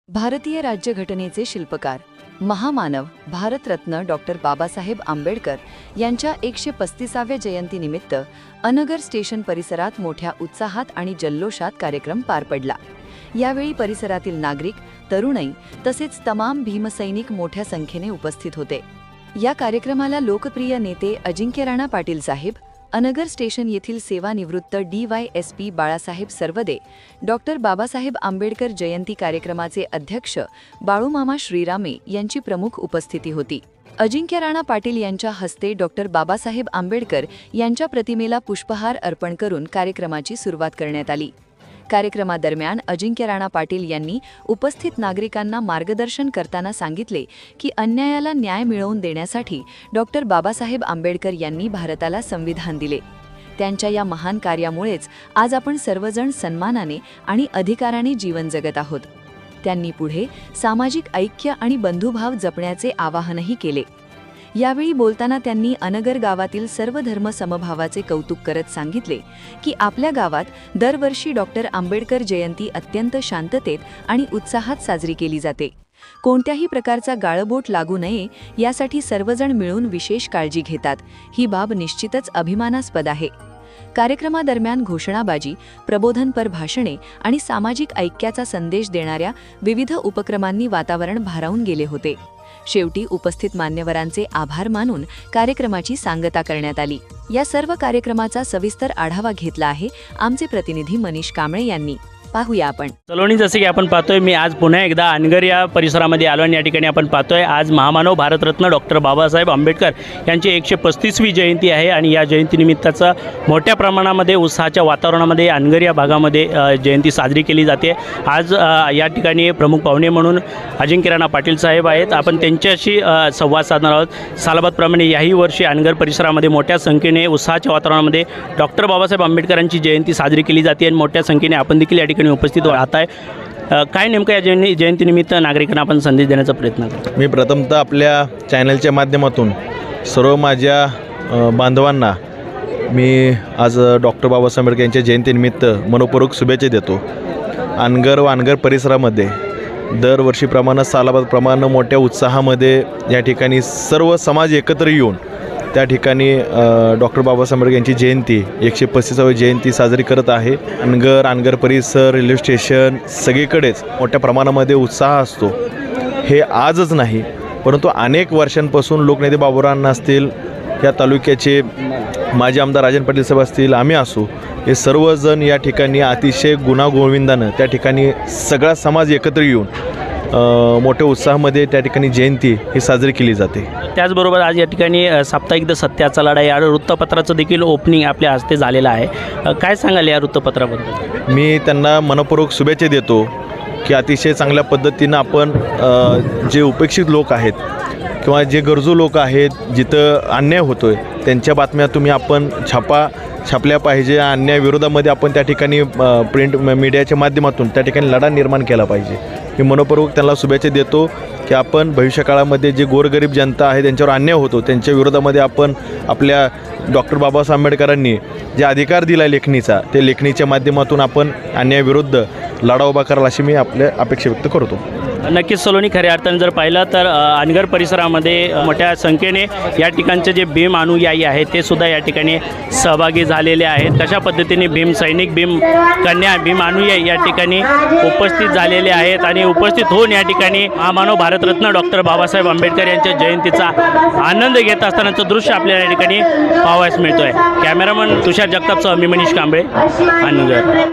भारतीय राज्यघटनेचे शिल्पकार, महामानव, भारतरत्न डॉक्टर बाबासाहेब आंबेडकर यांच्या 135व्या जयंतीनिमित्त अनगर स्टेशन परिसरात मोठ्या उत्साहात आणि जल्लोषात कार्यक्रम पार पडला। यावेळी परिसरातील नागरिक, तरुणाई तसेच तमाम भीमसैनिक मोठ्या संख्येने उपस्थित होते। या कार्यक्रमाला लोकप्रिय नेते अजिंक्य राणा पाटील साहेब, अनगर स्टेशन येथील सेवानिवृत्त DYSP बाळासाहेब सरवदे, डॉक्टर बाबासाहेब आंबेडकर जयंती कार्यक्रमाचे अध्यक्ष बाळूमामा श्रीरामे यांची प्रमुख उपस्थिती होती। अजिंक्य राणा पाटील यांच्या हस्ते डॉक्टर बाबासाहेब आंबेडकर यांच्या प्रतिमेला पुष्पहार अर्पण करून कार्यक्रमाची सुरुवात करण्यात आली। कार्यक्रमादरम्यान अजिंक्य राणा पाटील यांनी उपस्थित नागरिकांना मार्गदर्शन करताना सांगितले की अन्यायाला न्याय मिळवून देण्यासाठी डॉक्टर बाबासाहेब आंबेडकर यांनी भारताला संविधान दिले। त्यांच्या या महान कार्यामुळेच आज आपण सर्वजण सन्मानाने आणि अधिकाराने जीवन जगत आहोत। त्यांनी पुढे सामाजिक ऐक्य आणि बंधुभाव जपण्याचे आवाहनही केले। यावेळी बोलताना त्यांनी अनगर गावातील सर्व धर्म समभावाचे कौतुक करत सांगितले की आपल्या गावात दरवर्षी डॉक्टर आंबेडकर जयंती अत्यंत शांततेत आणि उत्साहात साजरी केली जाते। कोणत्याही प्रकारचा गाळबोट लागू नये यासाठी सर्वजण मिळून विशेष काळजी घेतात। ही बाब निश्चितच अभिमानास्पद आहे। कार्यक्रमादरम्यान घोषणाबाजी, प्रबोधनपर भाषणे आणि सामाजिक ऐक्याचा संदेश देणाऱ्या विविध उपक्रमांनी वातावरण भारावून गेले होते। शेवटी उपस्थित मान्यवरांचे आभार मानून कार्यक्रमाची सांगता करण्यात आली। या सर्व कार्यक्रमाचा सविस्तर आढावा घेतला आहे आमचे प्रतिनिधी मनीष कांबळे यांनी। पाहूया आपण। सलोनी, जसे की आपण पाहतोय, मी आज पुन्हा एकदा अनगर या परिसरामध्ये आलो आणि या ठिकाणी आपण पाहतोय आज महामानव भारतरत्न डॉक्टर बाबासाहेब आंबेडकर यांची 135वी जयंती आहे आणि या जयंतीनिमित्ताचा मोठ्या प्रमाणामध्ये उत्साहाच्या वातावरणामध्ये अनगर या भागामध्ये जयंती साजरी केली जाते। आज या ठिकाणी प्रमुख पाहुणे म्हणून अजिंक्य राणा पाटील साहेब आहेत। आपण त्यांच्याशी संवाद साधणार आहोत। सालाबादप्रमाणे याही वर्षी अनगर परिसरामध्ये मोठ्या संख्येने उत्साहाच्या वातावरणामध्ये डॉक्टर बाबासाहेब आंबेडकरांची जयंती साजरी केली जाते आणि मोठ्या संख्येने आपण देखील या ठिकाणी उपस्थित राहत आहे। काय नेमकं या जयंतीनिमित्त नागरिकांना आपण संदेश देण्याचा प्रयत्न करतो? मी प्रथमतः आपल्या चॅनलच्या माध्यमातून सर्व माझ्या बांधवांना मी आज डॉक्टर बाबासाहेब आंबेडकर यांच्या जयंतीनिमित्त मनपूर्वक शुभेच्छा देतो। अनगर व अनगर परिसरामध्ये दरवर्षीप्रमाणे सालाबादप्रमाणे मोठ्या उत्साहामध्ये या ठिकाणी सर्व समाज एकत्र येऊन त्या ठिकाणी डॉक्टर बाबासाहेब आंबेडकर यांची जयंती 135वी जयंती साजरी करत आहे। अनगर परिसर, रेल्वे स्टेशन सगळीकडेच मोठ्या प्रमाणामध्ये उत्साह असतो। हे आजच नाही परंतु अनेक वर्षांपासून लोकनेते बाबूराव असतील, या तालुक्याचे माजी आमदार राजन पाटील साहेब असतील, आम्ही असू, हे सर्वजण या ठिकाणी अतिशय गुण्यागोविंदानं त्या ठिकाणी सगळा समाज एकत्र येऊन मोठ्या उत्साहामध्ये त्या ठिकाणी जयंती ही साजरी केली जाते। त्याचबरोबर आज या ठिकाणी साप्ताहिक सत्याचा लढा या वृत्तपत्राचं देखील ओपनिंग आपल्या हस्ते झालेलं आहे। काय सांगाल या वृत्तपत्राबद्दल? मी त्यांना मनपूर्वक शुभेच्छा देतो की अतिशय चांगल्या पद्धतीनं आपण जे उपेक्षित लोक आहेत किंवा जे गरजू लोक आहेत, जिथं अन्याय होतो आहे त्यांच्या बातम्या तुम्ही आपण छापल्या पाहिजे। अन्यायाविरोधामध्ये आपण त्या ठिकाणी प्रिंट मीडियाच्या माध्यमातून त्या ठिकाणी लढा निर्माण केला पाहिजे। मी मनपूर्वक त्यांना शुभेच्छा देतो की आपण भविष्यकाळामध्ये जे गोरगरीब जनता आहे त्यांच्यावर अन्याय होतो त्यांच्या विरोधामध्ये आपण आपल्या डॉक्टर बाबासाहेब आंबेडकरांनी जे अधिकार दिला लेखणीचा, ते लेखणीच्या माध्यमातून आपण अन्यायाविरुद्ध लढा उभा करायला अशी मी आपल्या अपेक्षा व्यक्त करतो। नक्कीच सलोनी, खऱ्या अर्थाने जर पाहिलं तर अनगर परिसरामध्ये मोठ्या संख्येने या ठिकाणचे जे भीम अनुयायी आहेत ते सुद्धा या ठिकाणी सहभागी झालेले आहेत। कशा पद्धतीने भीम सैनिक, भीम कन्या, भीम अनुयायी या ठिकाणी उपस्थित झालेले आहेत आणि उपस्थित होऊन या ठिकाणी महामानव भारतरत्न डॉक्टर बाबासाहेब आंबेडकर यांच्या जयंतीचा आनंद घेत असतानाचं दृश्य आपल्याला या ठिकाणी पाहावयास मिळतोय। कॅमेरामन तुषार जगतापसह मी मनीष कांबळे, अनगर।